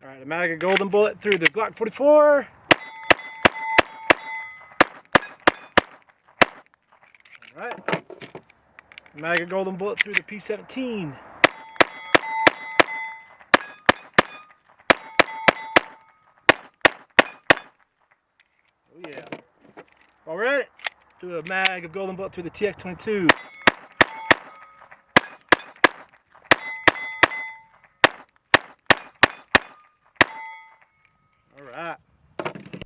All right, a mag of golden bullet through the Glock 44. All right, a mag of golden bullet through the P17. Oh yeah. While we're at it, do a mag of golden bullet through the TX22. Alright.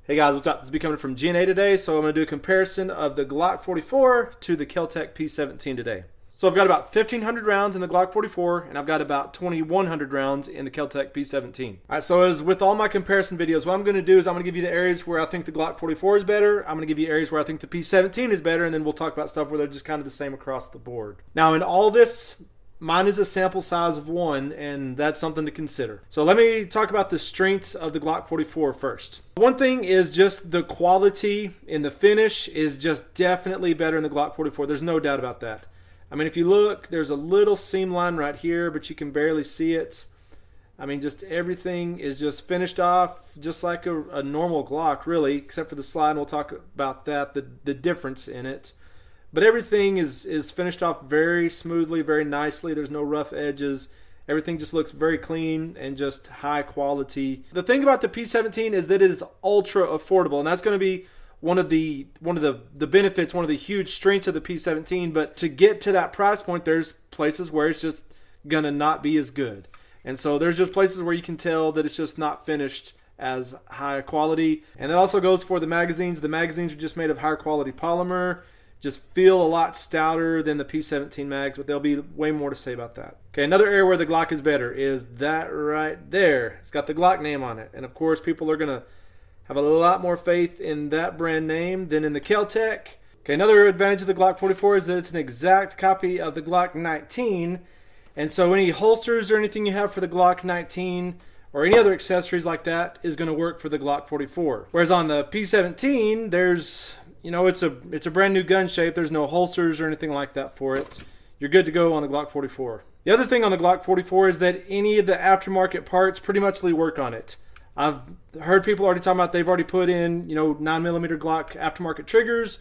Hey guys, what's up? This is coming from G19 today, so I'm going to do a comparison of the Glock 44 to the KelTec P17 today. So I've got about 1,500 rounds in the Glock 44, and I've got about 2,100 rounds in the KelTec P17. Alright, so as with all my comparison videos, what I'm going to do is I'm going to give you the areas where I think the Glock 44 is better, I'm going to give you areas where I think the P17 is better, and then we'll talk about stuff where they're just kind of the same across the board. Now in all this, mine is a sample size of 1, and that's something to consider. So let me talk about the strengths of the Glock 44 first. One thing is just the quality in the finish is just definitely better in the Glock 44. There's no doubt about that. I mean, if you look, there's a little seam line right here, but you can barely see it. I mean, just everything is just finished off just like a normal Glock, really, except for the slide, and we'll talk about that, the difference in it. But everything is finished off very smoothly, very nicely. There's no rough edges. Everything just looks very clean and just high quality. The thing about the P17 is that it is ultra affordable, and that's going to be one of the benefits, one of the huge strengths of the P17. But to get to that price point, there's places where it's just gonna not be as good, and so there's just places where you can tell that it's just not finished as high quality. And that also goes for the magazines. The magazines are just made of higher quality polymer. Just feel a lot stouter than the P17 mags, but there'll be way more to say about that. Okay, another area where the Glock is better is that right there. It's got the Glock name on it, and of course people are gonna have a lot more faith in that brand name than in the KelTec. Okay, another advantage of the Glock 44 is that it's an exact copy of the Glock 19, and so any holsters or anything you have for the Glock 19 or any other accessories like that is going to work for the Glock 44. Whereas on the P17, there's, you know, it's a brand new gun shape. There's no holsters or anything like that for it. You're good to go on the Glock 44. The other thing on the Glock 44 is that any of the aftermarket parts pretty much work on it. I've heard people already talking about they've already put in, 9mm Glock aftermarket triggers,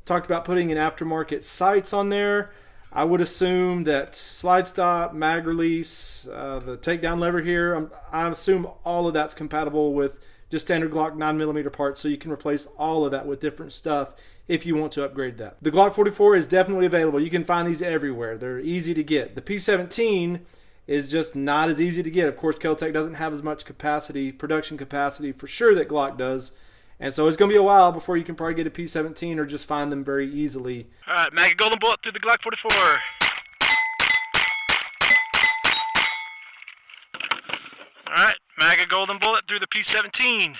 talked about putting in aftermarket sights on there. I would assume that slide stop, mag release, the takedown lever here, I assume all of that's compatible with just standard Glock 9mm parts, so you can replace all of that with different stuff if you want to upgrade that. The Glock 44 is definitely available. You can find these everywhere. They're easy to get. The P17 is just not as easy to get. Of course, KelTec doesn't have as much capacity, production capacity for sure that Glock does. And so it's going to be a while before you can probably get a P17 or just find them very easily. All right, mag a golden bullet through the Glock 44. All right, mag a golden bullet through the P17.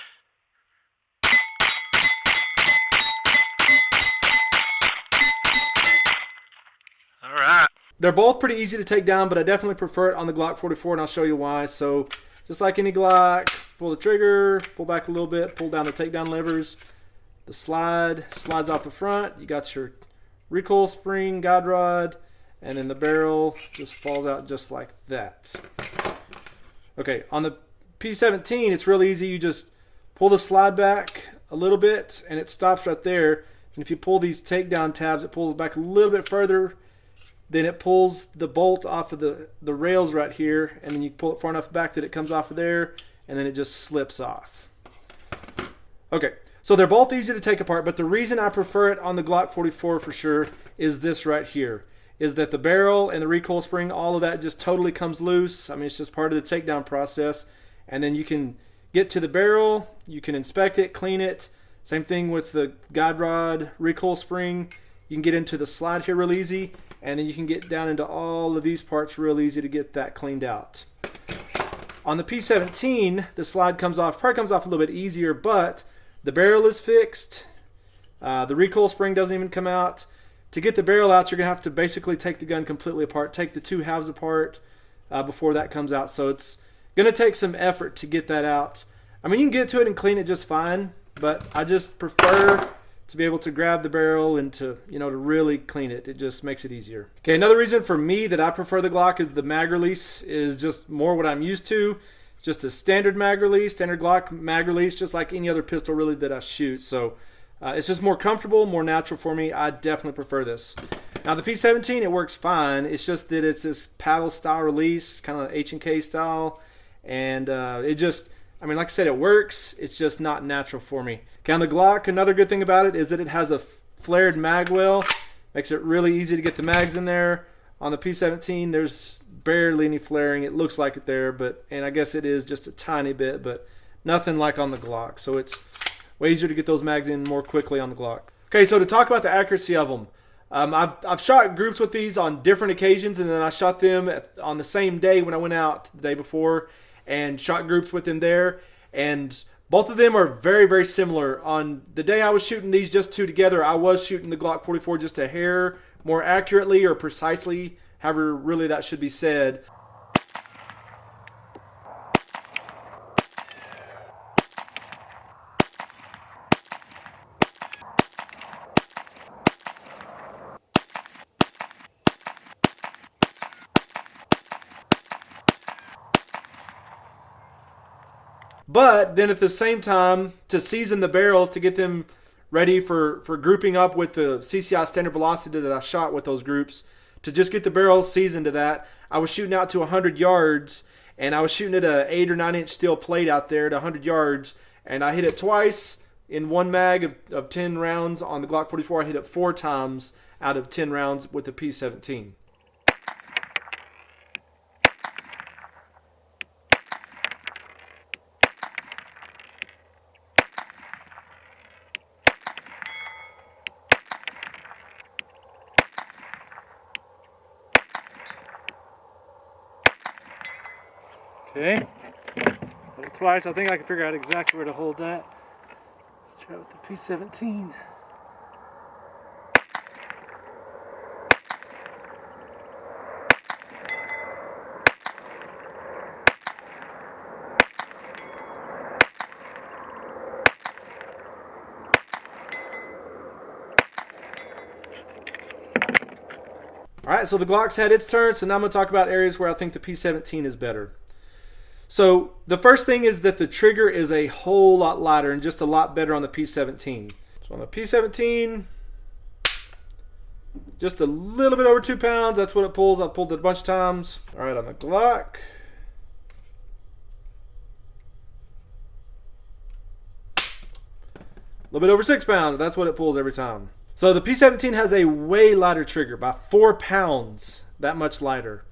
All right. They're both pretty easy to take down, but I definitely prefer it on the Glock 44, and I'll show you why. So just like any Glock, pull the trigger, pull back a little bit, pull down the takedown levers. The slides off the front. You got your recoil spring, guide rod, and then the barrel just falls out just like that. Okay, on the P17, it's real easy. You just pull the slide back a little bit, and it stops right there. And if you pull these takedown tabs, it pulls back a little bit further. Then it pulls the bolt off of the rails right here, and then you pull it far enough back that it comes off of there, and then it just slips off. Okay, so they're both easy to take apart, but the reason I prefer it on the Glock 44 for sure is this right here, is that the barrel and the recoil spring, all of that just totally comes loose. I mean, it's just part of the takedown process, and then you can get to the barrel, you can inspect it, clean it. Same thing with the guide rod, recoil spring. You can get into the slide here real easy, and then you can get down into all of these parts real easy to get that cleaned out. On the P17, the slide probably comes off a little bit easier, but the barrel is fixed. The recoil spring doesn't even come out. To get the barrel out, you're going to have to basically take the gun completely apart, take the two halves apart before that comes out. So it's going to take some effort to get that out. I mean, you can get to it and clean it just fine, but I just prefer to be able to grab the barrel and to really clean it. It just makes it easier. Okay, another reason for me that I prefer the Glock is the mag release is just more what I'm used to. just a standard mag release, standard Glock mag release, just like any other pistol really that I shoot. So it's just more comfortable, more natural for me. I definitely prefer this. Now the P17, it works fine. It's just that it's this paddle style release, kind of H&K style. And it just, I mean, like I said, it works. It's just not natural for me. Okay, on the Glock, another good thing about it is that it has a flared mag well. Makes it really easy to get the mags in there. On the P17, there's barely any flaring. It looks like it there, and I guess it is just a tiny bit, but nothing like on the Glock. So it's way easier to get those mags in more quickly on the Glock. Okay, so to talk about the accuracy of them, I've shot groups with these on different occasions, and then I shot them on the same day when I went out the day before and shot groups with them there, and both of them are very, very similar. On the day I was shooting these just two together, I was shooting the Glock 44 just a hair more accurately or precisely, however really that should be said. But then at the same time, to season the barrels, to get them ready for grouping up with the CCI standard velocity that I shot with those groups, to just get the barrels seasoned to that, I was shooting out to 100 yards, and I was shooting at a 8 or 9 inch steel plate out there at 100 yards, and I hit it twice in one mag of 10 rounds. On the Glock 44, I hit it 4 times out of 10 rounds with the P17. Okay, hit it twice. I think I can figure out exactly where to hold that. Let's try with the P17. Alright, so the Glock's had its turn, so now I'm going to talk about areas where I think the P17 is better. So the first thing is that the trigger is a whole lot lighter and just a lot better on the P17. So on the P17, just a little bit over 2 pounds. That's what it pulls. I've pulled it a bunch of times. All right, on the Glock, a little bit over 6 pounds. That's what it pulls every time. So the P17 has a way lighter trigger, by 4 pounds, that much lighter.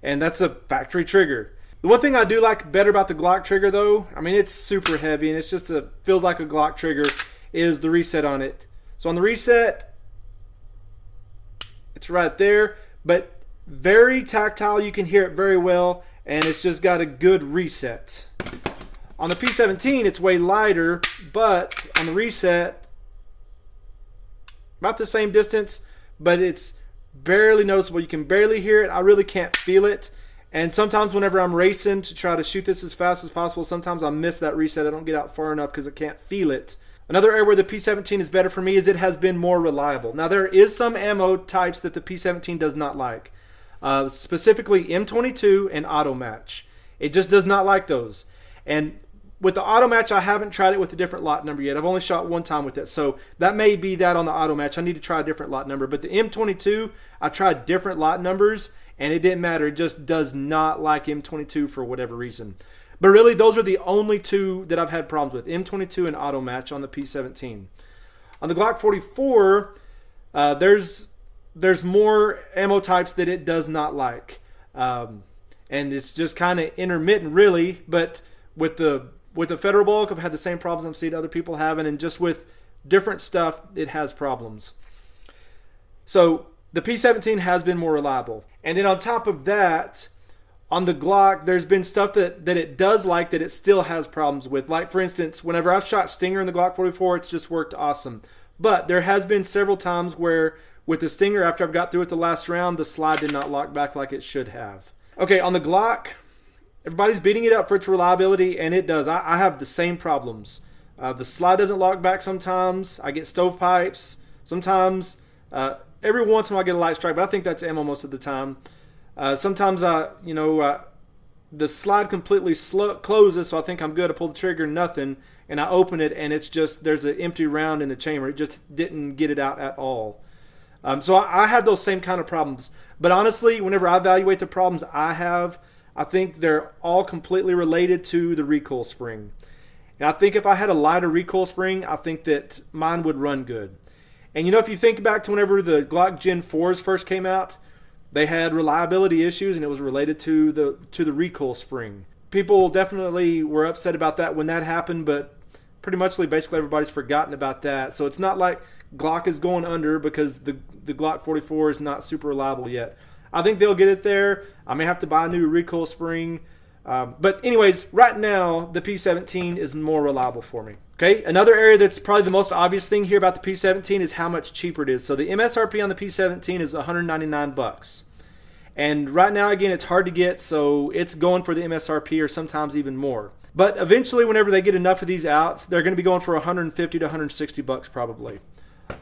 And that's a factory trigger. The one thing I do like better about the Glock trigger, though, I mean, it's super heavy and it's just feels like a Glock trigger, is the reset on it. So on the reset, it's right there, but very tactile. You can hear it very well, and it's just got a good reset. On the P17, it's way lighter, but on the reset, about the same distance, but it's barely noticeable. You can barely hear it. I really can't feel it. And sometimes whenever I'm racing to try to shoot this as fast as possible, sometimes I miss that reset. I don't get out far enough because I can't feel it. Another area where the P17 is better for me is it has been more reliable. Now there is some ammo types that the P17 does not like. Specifically M22 and auto match. It just does not like those. And with the auto match, I haven't tried it with a different lot number yet. I've only shot one time with it. So that may be that on the auto match. I need to try a different lot number. But the M22, I tried different lot numbers, and it didn't matter. It just does not like M22 for whatever reason. But really, those are the only two that I've had problems with, M22 and auto match on the P17. On the Glock 44, there's more ammo types that it does not like. And it's just kind of intermittent, really. But with the Federal bulk, I've had the same problems I've seen other people having, and just with different stuff, it has problems. So the P17 has been more reliable. And then on top of that, on the Glock, there's been stuff that it does like that it still has problems with. Like, for instance, whenever I've shot Stinger in the Glock 44, it's just worked awesome. But there has been several times where with the Stinger, after I've got through with the last round, the slide did not lock back like it should have. Okay, on the Glock, everybody's beating it up for its reliability, and it does. I have the same problems. The slide doesn't lock back sometimes. I get stovepipes. Sometimes, every once in a while I get a light strike, but I think that's ammo most of the time. Sometimes the slide completely closes, so I think I'm good. I pull the trigger, nothing, and I open it, and it's just, there's an empty round in the chamber. It just didn't get it out at all. So I have those same kind of problems. But honestly, whenever I evaluate the problems I have, I think they're all completely related to the recoil spring. And I think if I had a lighter recoil spring, I think that mine would run good. And you know, if you think back to whenever the Glock Gen 4s first came out, they had reliability issues, and it was related to the recoil spring. People definitely were upset about that when that happened, but pretty much basically everybody's forgotten about that. So it's not like Glock is going under because the Glock 44 is not super reliable yet. I think they'll get it there. I may have to buy a new recoil spring. But anyways, right now, the P17 is more reliable for me. Okay, another area that's probably the most obvious thing here about the P17 is how much cheaper it is. So the MSRP on the P17 is $199. And right now, again, it's hard to get, so it's going for the MSRP or sometimes even more. But eventually, whenever they get enough of these out, they're going to be going for $150 to $160 probably.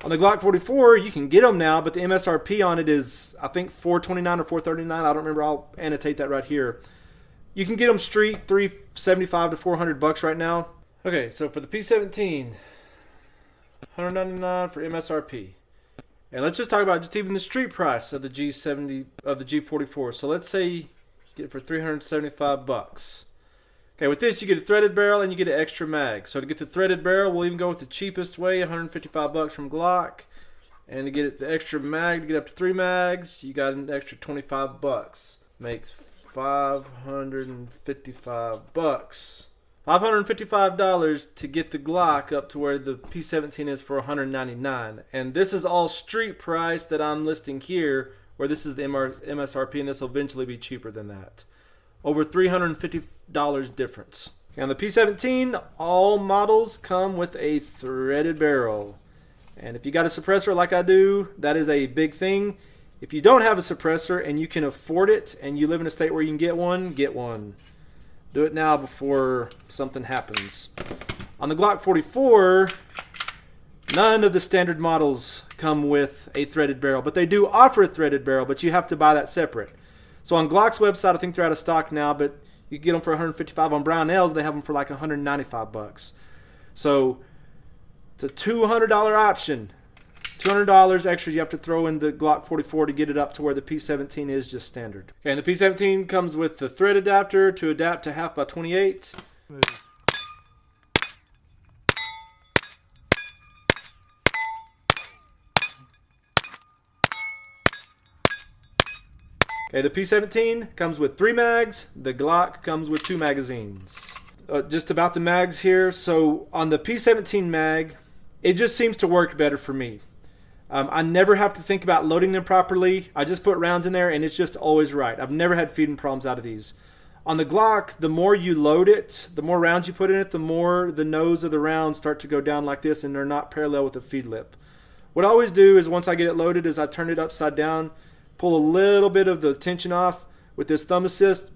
On the Glock 44, you can get them now, but the MSRP on it is, I think, $429 or $439. I don't remember. I'll annotate that right here. You can get them street $375 to $400 right now. Okay, so for the P17, $199 for MSRP. And let's just talk about just even the street price of the G70 of the G44. So let's say you get it for $375. Okay, with this you get a threaded barrel and you get an extra mag. So to get the threaded barrel, we'll even go with the cheapest way, $155 from Glock. And to get the extra mag, to get up to 3 mags, you got an extra $25. Makes $555. $555 to get the Glock up to where the P17 is for $199. And this is all street price that I'm listing here, where this is the MSRP, and this will eventually be cheaper than that. Over $350 difference. Okay, on the P17, all models come with a threaded barrel. And if you got a suppressor like I do, that is a big thing. If you don't have a suppressor and you can afford it and you live in a state where you can get one, get one. Do it now before something happens. On the Glock 44, none of the standard models come with a threaded barrel, but they do offer a threaded barrel, but you have to buy that separate. So on Glock's website, I think they're out of stock now, but you can get them for $155. On Brownells, they have them for like $195. So it's a $200 option. $200 extra you have to throw in the Glock 44 to get it up to where the P17 is just standard. Okay, and the P17 comes with the thread adapter to adapt to 1/2 by 28. Okay, the P17 comes with 3 mags. The Glock comes with 2 magazines. Just about the mags here. So on the P17 mag, it just seems to work better for me. I never have to think about loading them properly. I just put rounds in there and it's just always right. I've never had feeding problems out of these. On the Glock, the more you load it, the more rounds you put in it, the more the nose of the rounds start to go down like this and they're not parallel with the feed lip. What I always do is once I get it loaded is I turn it upside down, pull a little bit of the tension off with this thumb assist,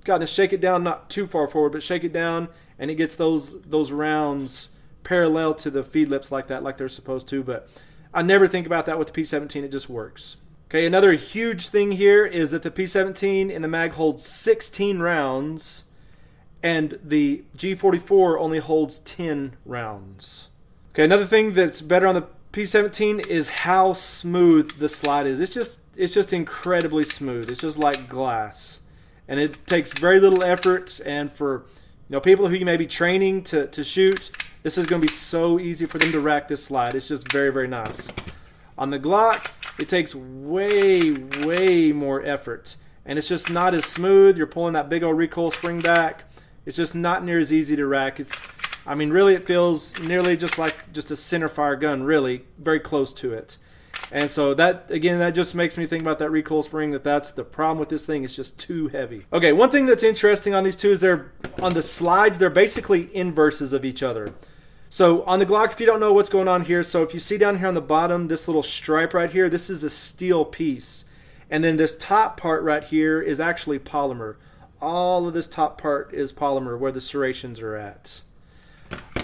kind of shake it down, not too far forward, but shake it down, and it gets those rounds parallel to the feed lips like that, like they're supposed to. But I never think about that with the P17. It just works. Okay, another huge thing here is that the P17 in the mag holds 16 rounds, and the G44 only holds 10 rounds. Okay, another thing that's better on the P17 is how smooth the slide is. It's just incredibly smooth. It's just like glass, and it takes very little effort. And for people who you may be training to shoot, this is going to be so easy for them to rack this slide. It's just very, very nice. On the Glock, it takes way, way more effort, and it's just not as smooth. You're pulling that big old recoil spring back. It's just not near as easy to rack. Really, it feels nearly just like just a centerfire gun, really, very close to it. And so that just makes me think about that recoil spring, that's the problem with this thing. It's just too heavy. Okay, one thing that's interesting on these two is on the slides, they're basically inverses of each other. So on the Glock, if you don't know what's going on here, so if you see down here on the bottom, this little stripe right here, this is a steel piece. And then this top part right here is actually polymer. All of this top part is polymer where the serrations are at.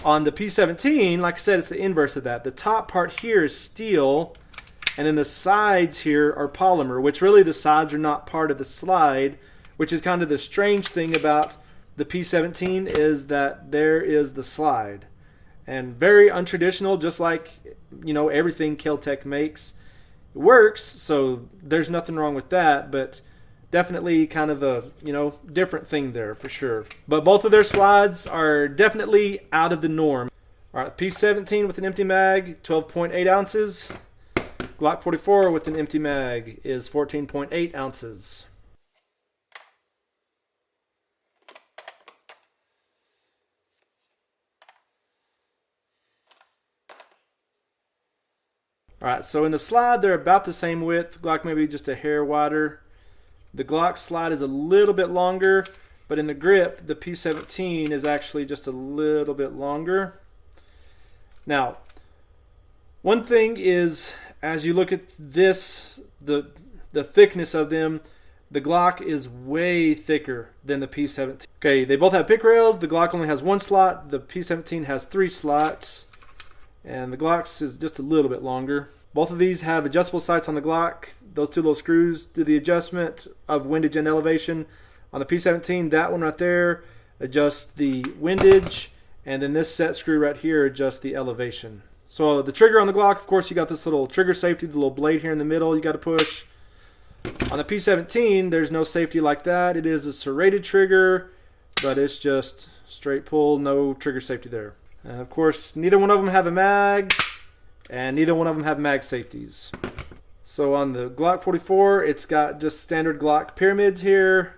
On the P17, like I said, it's the inverse of that. The top part here is steel, and then the sides here are polymer, which really the sides are not part of the slide, which is kind of the strange thing about the P17 is that there is the slide. And very untraditional, just like, you know, everything KelTec makes. It works, so there's nothing wrong with that, but definitely kind of a, you know, different thing there for sure. But both of their slides are definitely out of the norm. All right, P17 with an empty mag, 12.8 ounces. Glock 44 with an empty mag is 14.8 ounces. Alright, so in the slide they're about the same width. Glock maybe just a hair wider. The Glock slide is a little bit longer, but in the grip the P17 is actually just a little bit longer. Now, one thing is, as you look at this, the thickness of them, the Glock is way thicker than the P17. Okay, they both have pick rails. The Glock only has one slot. The P17 has 3 slots. And the Glock's is just a little bit longer. Both of these have adjustable sights on the Glock. Those 2 little screws do the adjustment of windage and elevation. On the P17, that one right there adjusts the windage, and then this set screw right here adjusts the elevation. So the trigger on the Glock, of course, you got this little trigger safety, the little blade here in the middle you got to push. On the P17, there's no safety like that. It is a serrated trigger, but it's just straight pull, no trigger safety there. And of course, neither one of them have a mag, and neither one of them have mag safeties. So on the Glock 44, it's got just standard Glock pyramids here,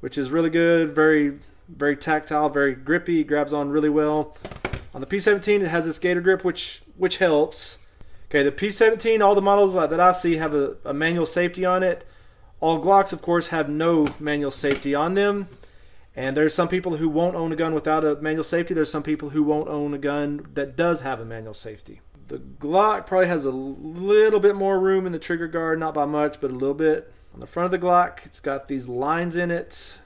which is really good, very, very tactile, very grippy, grabs on really well. On the P17, it has this gator grip, which helps. Okay, the P17, all the models that I see have a manual safety on it. All Glocks, of course, have no manual safety on them. And there's some people who won't own a gun without a manual safety. There's some people who won't own a gun that does have a manual safety. The Glock probably has a little bit more room in the trigger guard, not by much, but a little bit. On the front of the Glock, it's got these lines in it.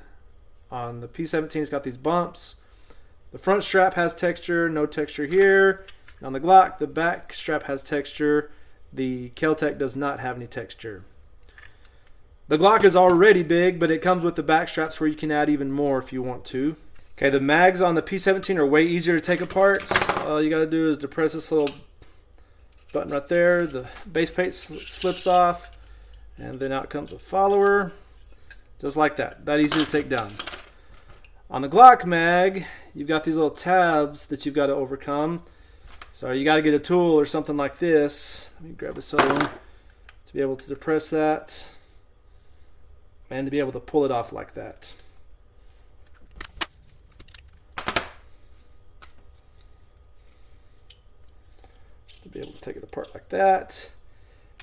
On the P17, it's got these bumps. The front strap has texture, no texture here. And on the Glock, the back strap has texture. The KelTec does not have any texture. The Glock is already big, but it comes with the back straps where you can add even more if you want to. Okay, the mags on the P17 are way easier to take apart. All you got to do is depress this little button right there. The base plate slips off, and then out comes a follower. Just like that. That easy to take down. On the Glock mag, you've got these little tabs that you've got to overcome. So you got to get a tool or something like this. Let me grab this other one to be able to depress that. And to be able to pull it off like that. To be able to take it apart like that.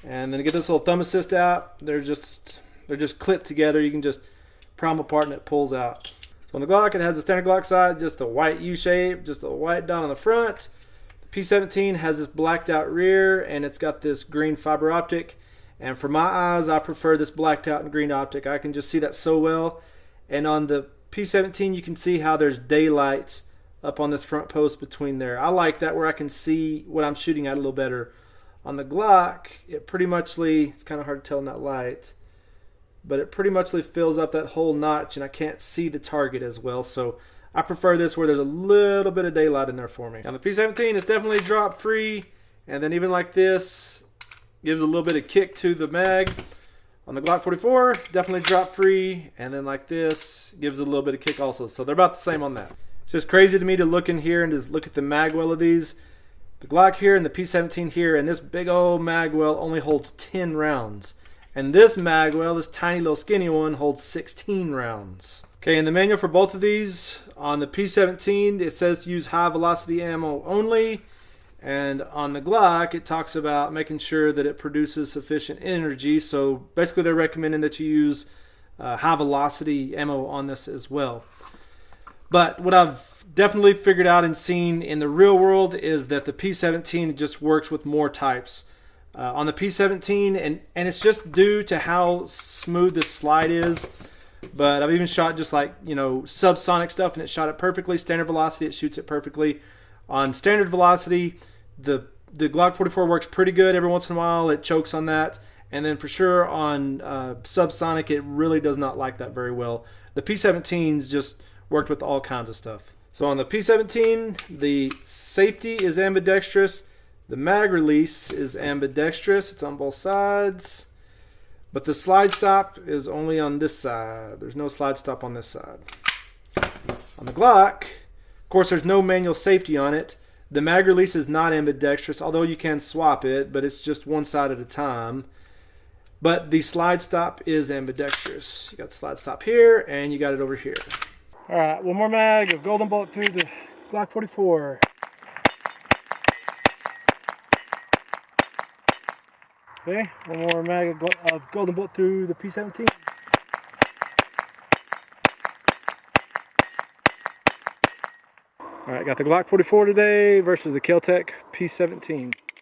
And then to get this little thumb assist out, they're just clipped together. You can just pry them apart and it pulls out. So on the Glock, it has a standard Glock side, just a white U shape, just a white dot on the front. The P17 has this blacked out rear, and it's got this green fiber optic. And for my eyes, I prefer this blacked out and green optic. I can just see that so well. And on the P17, you can see how there's daylight up on this front post between there. I like that where I can see what I'm shooting at a little better. On the Glock, it pretty muchly, it's kind of hard to tell in that light, but it pretty muchly fills up that whole notch and I can't see the target as well. So I prefer this where there's a little bit of daylight in there for me. On the P17, it's definitely drop free. And then even like this, gives a little bit of kick to the mag. On the Glock 44, definitely drop free. And then like this, gives it a little bit of kick also. So they're about the same on that. It's just crazy to me to look in here and just look at the mag well of these. The Glock here and the P17 here, and this big old mag well only holds 10 rounds. And this mag well, this tiny little skinny one, holds 16 rounds. Okay, in the manual for both of these, on the P17, it says to use high velocity ammo only. And on the Glock, it talks about making sure that it produces sufficient energy. So basically they're recommending that you use high velocity ammo on this as well. But what I've definitely figured out and seen in the real world is that the P17 just works with more types. On the P17, and it's just due to how smooth this slide is. But I've even shot just like, you know, subsonic stuff and it shot it perfectly. Standard velocity, it shoots it perfectly. On standard velocity, the Glock 44 works pretty good. Every once in a while, it chokes on that. And then for sure on subsonic, it really does not like that very well. The P17s just worked with all kinds of stuff. So on the P17, the safety is ambidextrous. The mag release is ambidextrous. It's on both sides. But the slide stop is only on this side. There's no slide stop on this side. On the Glock, of course, there's no manual safety on it. The mag release is not ambidextrous, although you can swap it, but it's just one side at a time. But the slide stop is ambidextrous. You got the slide stop here, and you got it over here. All right, one more mag of golden bolt through the Glock 44. Okay, one more mag of golden bolt through the P17. All right, got the Glock 44 today versus the KelTec P17.